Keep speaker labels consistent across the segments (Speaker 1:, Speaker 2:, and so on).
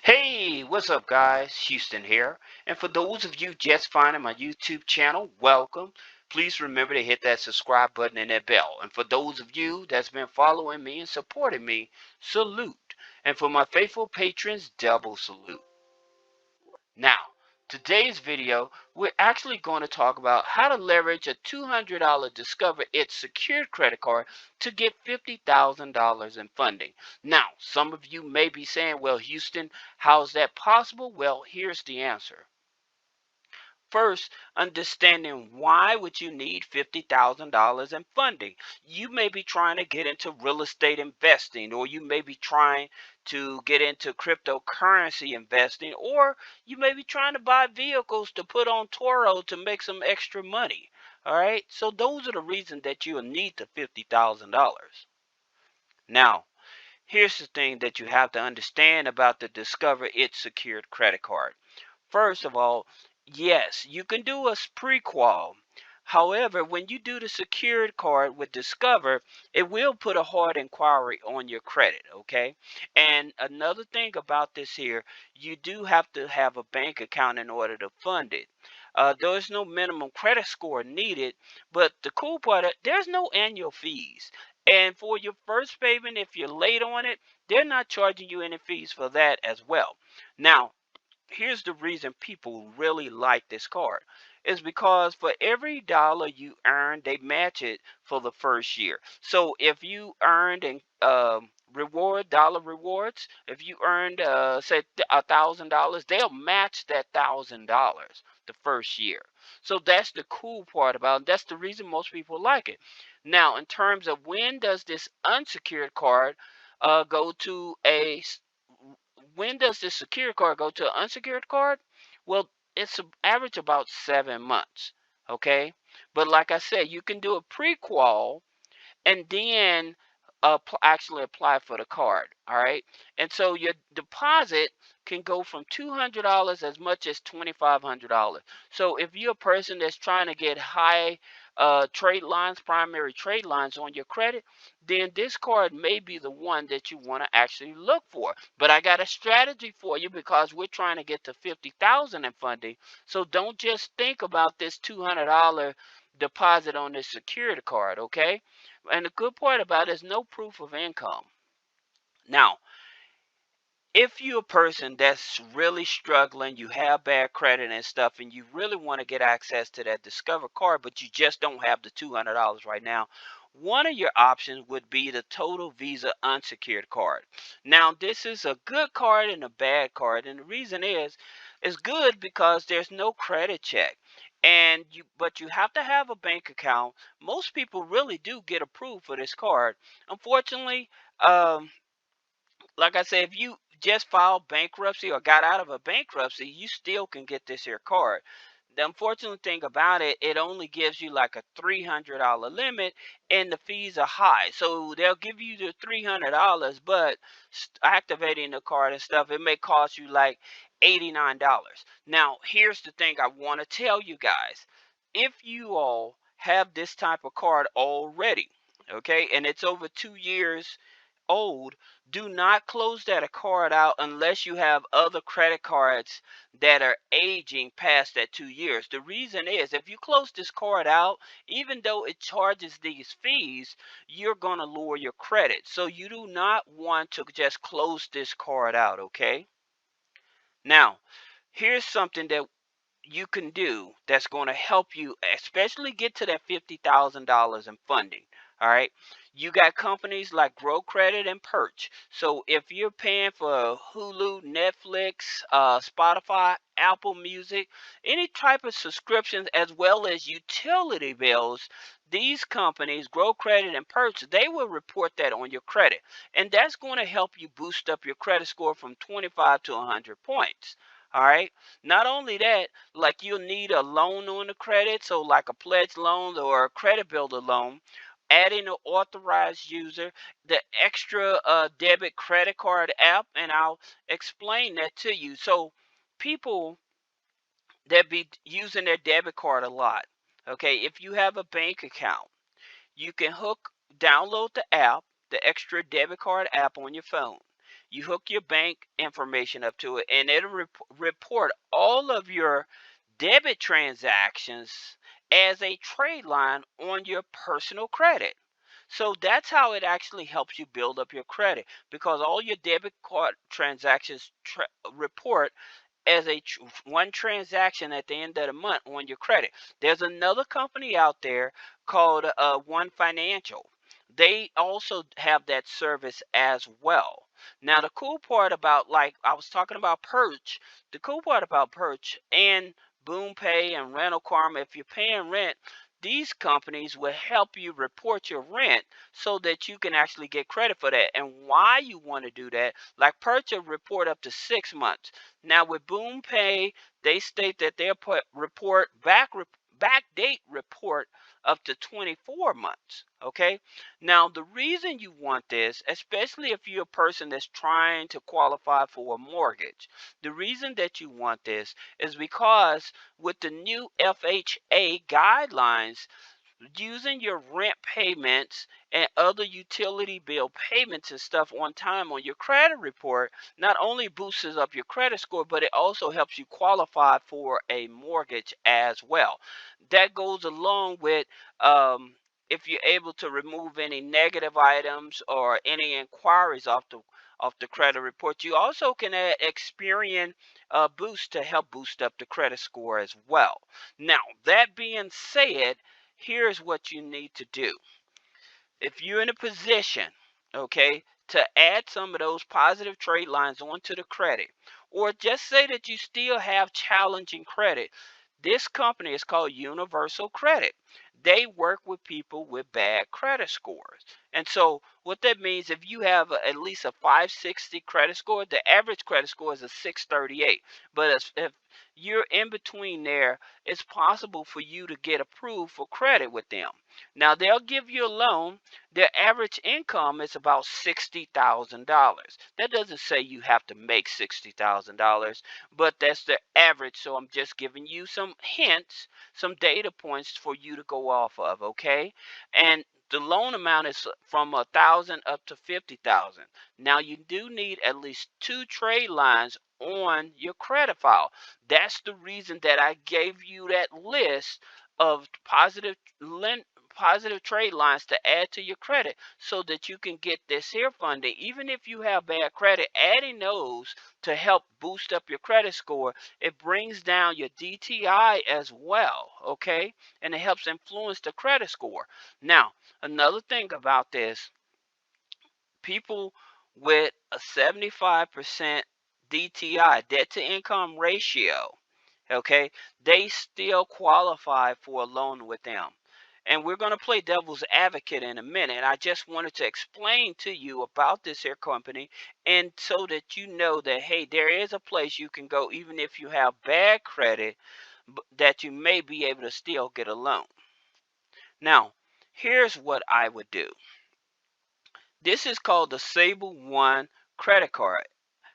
Speaker 1: Hey, what's up guys? Houston here. And for those of you just finding my YouTube channel, welcome. Please remember to hit that subscribe button and that bell. And for those of you that's been following me and supporting me, salute. And for my faithful patrons, double salute. Now, today's video, we're actually going to talk about how to leverage a $200 Discover It secured credit card to get $50,000 in funding. Now, some of you may be saying, well, Houston, how is that possible? Well, here's the answer. First, understanding why would you need $50,000 in funding. You may be trying to get into real estate investing, or you may be trying to get into cryptocurrency investing, or you may be trying to buy vehicles to put on Toro to make some extra money. All right, so those are the reasons that you'll need the $50,000. Now, here's the thing that you have to understand about the Discover It secured credit card. First of all, yes, you can do a pre-qual. However, when you do the secured card with Discover, it will put a hard inquiry on your credit, okay? And another thing about this here, you do have to have a bank account in order to fund it. There's no minimum credit score needed, but the cool part, there's no annual fees. And for your first payment, if you're late on it, they're not charging you any fees for that as well. Now, here's the reason people really like this card is because for every dollar you earn, they match it for the first year. So if you earned in dollar rewards, if you earned say $1,000, they'll match that $1,000 the first year. So that's the cool part about it. That's the reason most people like it. Now, in terms of when does this unsecured card go to a when does this secured card go to an unsecured card? Well, it's an average about 7 months. Okay, but like I said, you can do a pre-qual and then actually apply for the card. All right, and so your deposit can go from $200 as much as $2,500. So if you're a person that's trying to get high trade lines, primary trade lines on your credit, then this card may be the one that you want to actually look for. But I got a strategy for you because we're trying to get to 50,000 in funding. So don't just think about this $200 deposit on this security card, okay? And the good part about it is no proof of income. Now, if you're a person that's really struggling, you have bad credit and stuff, and you really want to get access to that Discover card, but you just don't have the $200 right now, one of your options would be the Total Visa unsecured card. Now, this is a good card and a bad card, and the reason is it's good because there's no credit check. But you have to have a bank account. Most people really do get approved for this card. Unfortunately, like I said, if you just filed bankruptcy or got out of a bankruptcy, you still can get this here card. The unfortunate thing about it, it only gives you like a $300 limit, and the fees are high. So they'll give you the $300, but activating the card and stuff, it may cost you like $89. Now, here's the thing I want to tell you guys. If you all have this type of card already, okay, and it's over 2 years old, do not close that card out unless you have other credit cards that are aging past that 2 years. The reason is if you close this card out, even though it charges these fees, you're going to lower your credit. So you do not want to just close this card out, okay? Now, here's something that you can do that's going to help you especially get to that $50,000 in funding. All right, you got companies like Grow Credit and Perch. So if you're paying for Hulu, Netflix, Spotify, Apple Music, any type of subscriptions as well as utility bills, these companies, Grow Credit and Perch, they will report that on your credit, and that's going to help you boost up your credit score from 25 to 100 points. All right. Not only that, like you'll need a loan on the credit, so like a pledge loan or a credit builder loan, adding an authorized user, the extra debit credit card app, and I'll explain that to you. So people that be using their debit card a lot, okay, if you have a bank account, you can download the app, the extra debit card app on your phone. You hook your bank information up to it, and it'll report all of your debit transactions as a trade line on your personal credit. So that's how it actually helps you build up your credit, because all your debit card transactions report as one transaction at the end of the month on your credit. There's another company out there called One Financial. They also have that service as well. Now the cool part about, like I was talking about Perch, the cool part about Perch and Boom Pay and Rental Karma, if you're paying rent, these companies will help you report your rent so that you can actually get credit for that. And why you want to do that, like Perch will report up to 6 months. Now with Boom Pay, they state that they'll report backdate report up to 24 months. Okay. Now the reason you want this, especially if you're a person that's trying to qualify for a mortgage, the reason that you want this is because with the new FHA guidelines, using your rent payments and other utility bill payments and stuff on time on your credit report not only boosts up your credit score, but it also helps you qualify for a mortgage as well. That goes along with if you're able to remove any negative items or any inquiries off the credit report. You also can experience a boost to help boost up the credit score as well. Now, that being said, here's what you need to do. If you're in a position, okay, to add some of those positive trade lines onto the credit, or just say that you still have challenging credit, this company is called Universal Credit. They work with people with bad credit scores. And so what that means, if you have at least a 560 credit score, the average credit score is a 638. But if you're in between there, it's possible for you to get approved for credit with them. Now they'll give you a loan. Their average income is about $60,000. That doesn't say you have to make $60,000, but that's the average. So I'm just giving you some hints, some data points for you to go off of, okay? And the loan amount is from 1,000 up to 50,000. Now you do need at least 2 trade lines on your credit file. That's the reason that I gave you that list of positive trade lines to add to your credit so that you can get this here funding. Even if you have bad credit, adding those to help boost up your credit score, it brings down your DTI as well, okay? And it helps influence the credit score. Now, another thing about this, people with a 75% DTI, debt to income ratio, okay, they still qualify for a loan with them. And we're going to play devil's advocate in a minute. I just wanted to explain to you about this here company, and so that you know that, hey, there is a place you can go even if you have bad credit, that you may be able to still get a loan. Now, here's what I would do. This is called the SABLE One credit card.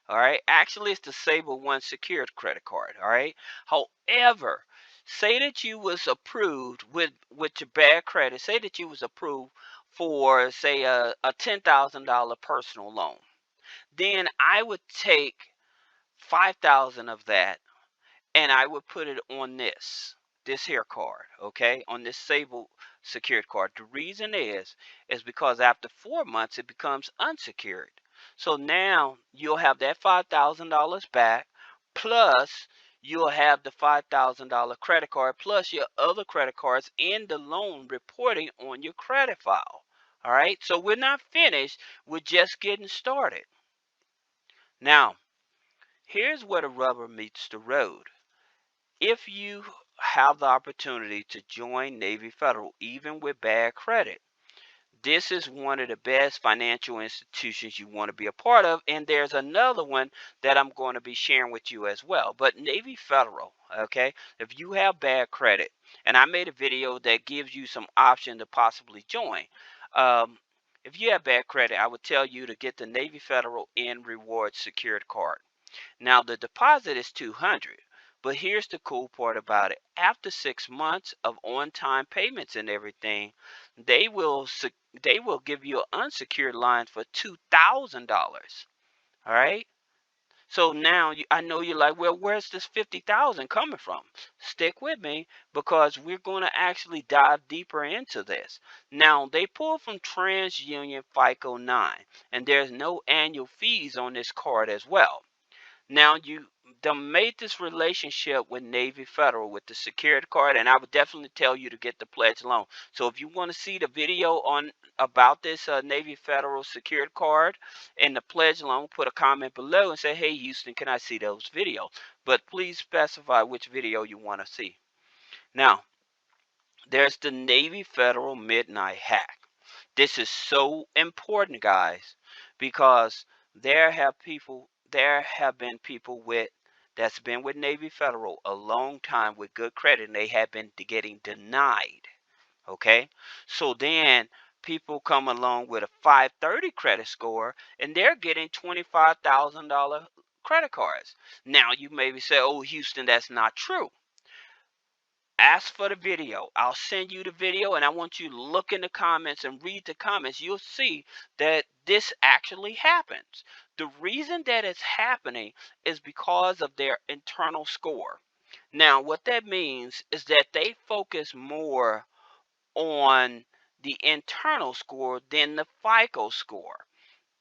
Speaker 1: All right. Actually, it's the SABLE One secured credit card. All right. However, say that you was approved with your bad credit. Say that you was approved for, say, a $10,000 personal loan. Then I would take 5,000 of that and I would put it on this here card, okay, on this SABLE secured card. The reason is because after 4 months it becomes unsecured. So now you'll have that $5,000 back, plus you'll have the $5,000 credit card, plus your other credit cards in the loan reporting on your credit file. All right, so we're not finished, we're just getting started. Now, here's where the rubber meets the road. If you have the opportunity to join Navy Federal, even with bad credit, this is one of the best financial institutions you want to be a part of. And there's another one that I'm going to be sharing with you as well. But Navy Federal, okay, if you have bad credit, and I made a video that gives you some option to possibly join. If you have bad credit, I would tell you to get the Navy Federal End Rewards secured card. Now the deposit is $200, but here's the cool part about it. After 6 months of on-time payments and everything, they will give you an unsecured line for $2,000. All right. So now I know you're like, well, where's this 50,000 coming from? Stick with me because we're going to actually dive deeper into this. Now, they pull from TransUnion FICO 9, and there's no annual fees on this card as well. Now you made this relationship with Navy Federal with the secured card, and I would definitely tell you to get the pledge loan. So if you want to see the video on about this Navy Federal secured card and the pledge loan, put a comment below and say, hey Houston, can I see those videos? But please specify which video you want to see. Now, there's the Navy Federal Midnight Hack. This is so important, guys, because there have been people that's been with Navy Federal a long time with good credit, and they have been getting denied. Okay, so then people come along with a 530 credit score, and they're getting $25,000 credit cards. Now you maybe say, "Oh, Houston, that's not true." Ask for the video. I'll send you the video, and I want you to look in the comments and read the comments. You'll see that this actually happens. The reason that it's happening is because of their internal score. Now, what that means is that they focus more on the internal score than the FICO score.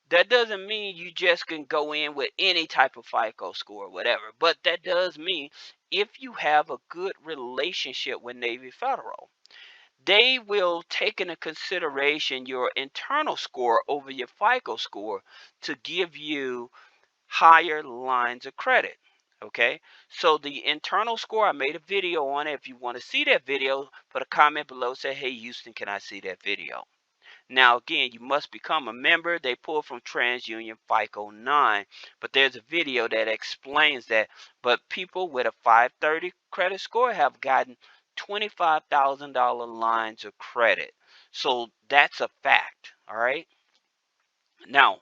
Speaker 1: That doesn't mean you just can go in with any type of FICO score or whatever, but that does mean if you have a good relationship with Navy Federal, they will take into consideration your internal score over your FICO score to give you higher lines of credit. Okay, so the internal score, I made a video on it. If you want to see that video, put a comment below, say, hey Houston, can I see that video? Now, again, you must become a member. They pull from TransUnion FICO 9, but there's a video that explains that. But people with a 530 credit score have gotten $25,000 lines of credit. So that's a fact, all right? Now,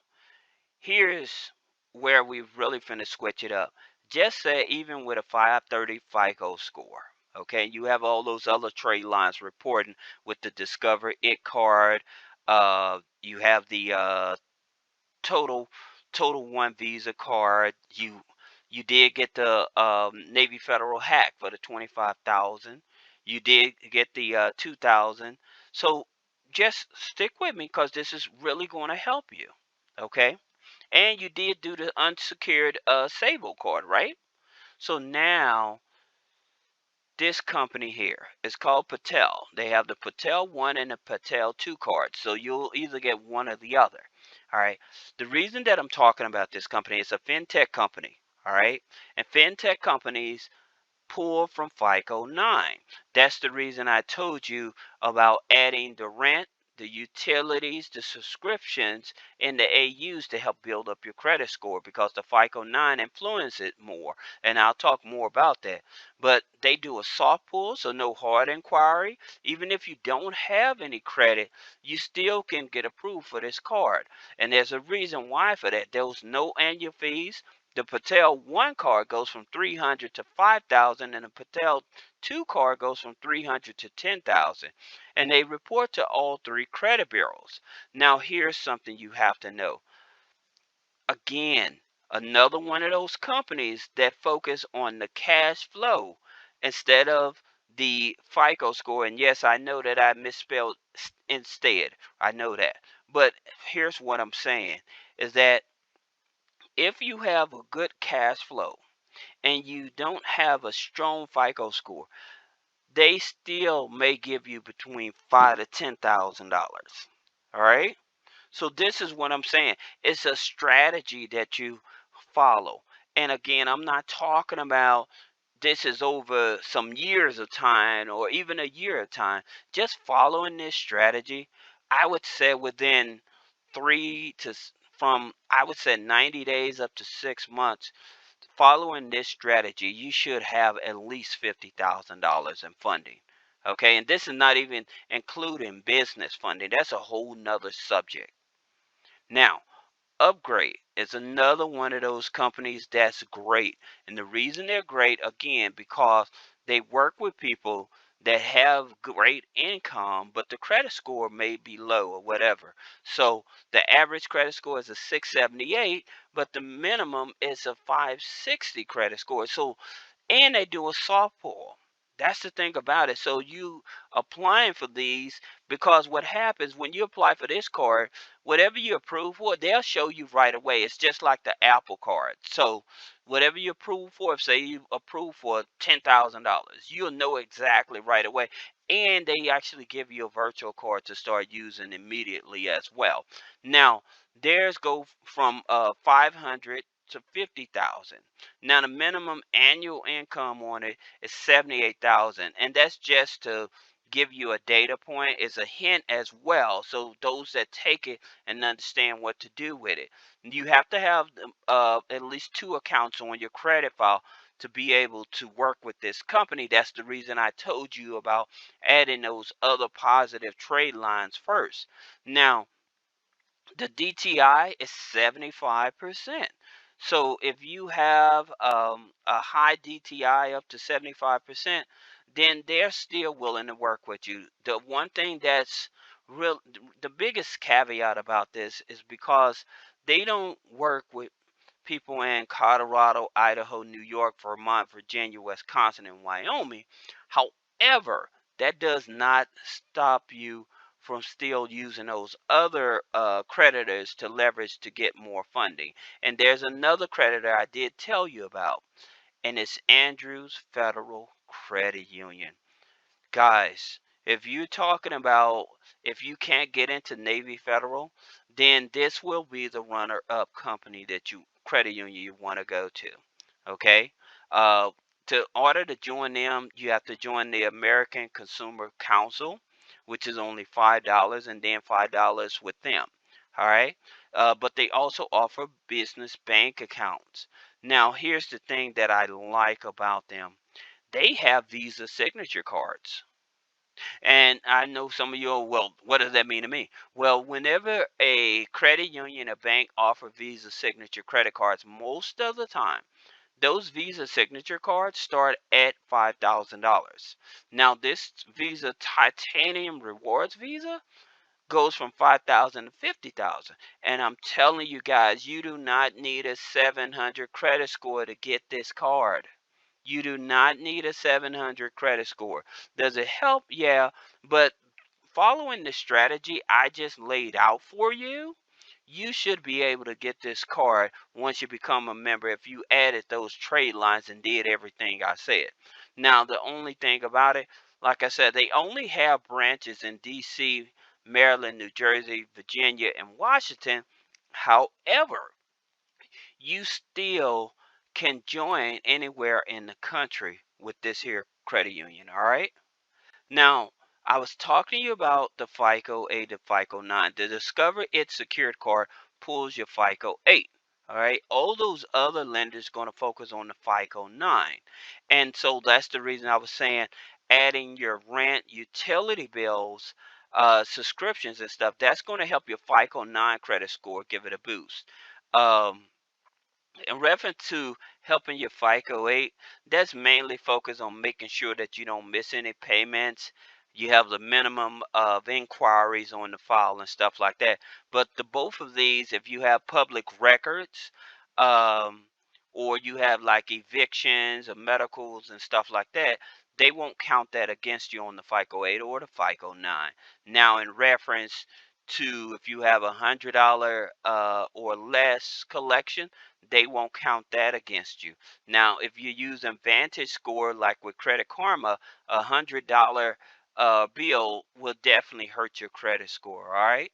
Speaker 1: here's where we really finna switch it up. Just say even with a 530 FICO score, okay, you have all those other trade lines reporting with the Discover It card. You have the total One Visa card. You did get the Navy Federal hack for the 25,000. You did get the 2,000. So just stick with me because this is really going to help you. Okay. And you did do the unsecured SABLE card, right? So now this company here is called PETAL. They have the PETAL 1 and the PETAL 2 cards. So you'll either get one or the other. All right. The reason that I'm talking about this company is a fintech company. All right. And fintech companies pull from FICO 9. That's the reason I told you about adding the rent, the utilities, the subscriptions, and the AUs to help build up your credit score because the FICO 9 influences it more. And I'll talk more about that. But they do a soft pull, so no hard inquiry. Even if you don't have any credit, you still can get approved for this card. And there's a reason why for that. There's no annual fees. The PETAL 1 card goes from 300 to 5,000, and the PETAL 2 card goes from 300 to 10,000. And they report to all three credit bureaus. Now, here's something you have to know. Again, another one of those companies that focus on the cash flow instead of the FICO score. And yes, I know that I misspelled instead. I know that. But here's what I'm saying is that if you have a good cash flow and you don't have a strong FICO score, they still may give you between $5,000 to $10,000. All right. So this is what I'm saying. It's a strategy that you follow. And again, I'm not talking about this is over some years of time or even a year of time. Just following this strategy, I would say within I would say 90 days up to 6 months, following this strategy, you should have at least $50,000 in funding. Okay, and this is not even including business funding. That's a whole nother subject. Now, Upgrade is another one of those companies that's great. And the reason they're great, again, because they work with people that have great income, but the credit score may be low or whatever. So the average credit score is a 678, but the minimum is a 560 credit score. So, and they do a softball. That's the thing about it. So you applying for these, because what happens when you apply for this card, whatever you approve for, they'll show you right away. It's just like the Apple card. So whatever you approve for, if say you approve for $10,000, you'll know exactly right away. And they actually give you a virtual card to start using immediately as well. Now, theirs go from 500 to 50,000. Now the minimum annual income on it is 78,000, and that's just to give you a data point. It's a hint as well, so those that take it and understand what to do with it. You have to have at least 2 accounts on your credit file to be able to work with this company. That's the reason I told you about adding those other positive trade lines first. Now, the DTI is 75%. So if you have a high DTI up to 75%, then they're still willing to work with you. The one thing that's real, the biggest caveat about this is because they don't work with people in Colorado, Idaho, New York, Vermont, Virginia, Wisconsin, and Wyoming. However, that does not stop you from still using those other creditors to leverage to get more funding. And there's another creditor I did tell you about, and it's Andrews Federal Credit Union. Guys, if you're talking about if you can't get into Navy Federal, then this will be the runner-up company that you credit union you want to go to. Okay? Uh, to order to join them, you have to join the American Consumer Council, which is only $5, and then $5 with them. All right? But they also offer business bank accounts. Now, here's the thing that I like about them. They have Visa signature cards. And I know some of you are, well, what does that mean to me? Well, whenever a credit union or bank offer Visa signature credit cards, most of the time, those Visa signature cards start at $5,000. Now, this Visa Titanium Rewards Visa goes from 5,000 to 50,000. And I'm telling you guys, you do not need a 700 credit score to get this card. You do not need a 700 credit score. Does it help? Yeah, but following the strategy I just laid out for you, you should be able to get this card once you become a member if you added those trade lines and did everything I said. Now, the only thing about it, like I said, they only have branches in DC, Maryland, New Jersey, Virginia, and Washington. However, you still can join anywhere in the country with this here credit union. All right. Now, I was talking to you about the FICO 8 to FICO 9. The Discover It Secured card pulls your FICO 8. All right. All those other lenders going to focus on the FICO 9. And so that's the reason I was saying adding your rent, utility bills, subscriptions and stuff. That's going to help your FICO 9 credit score give it a boost. Um, in reference to helping your FICO 8, that's mainly focused on making sure that you don't miss any payments. You have the minimum of inquiries on the file and stuff like that. But the both of these, if you have public records, um, or you have like evictions or medicals and stuff like that, they won't count that against you on the FICO 8 or the FICO 9. Now, in reference to if you have $100 or less collection, they won't count that against you. Now, if you use a Vantage score like with Credit Karma, $100 bill will definitely hurt your credit score. All right.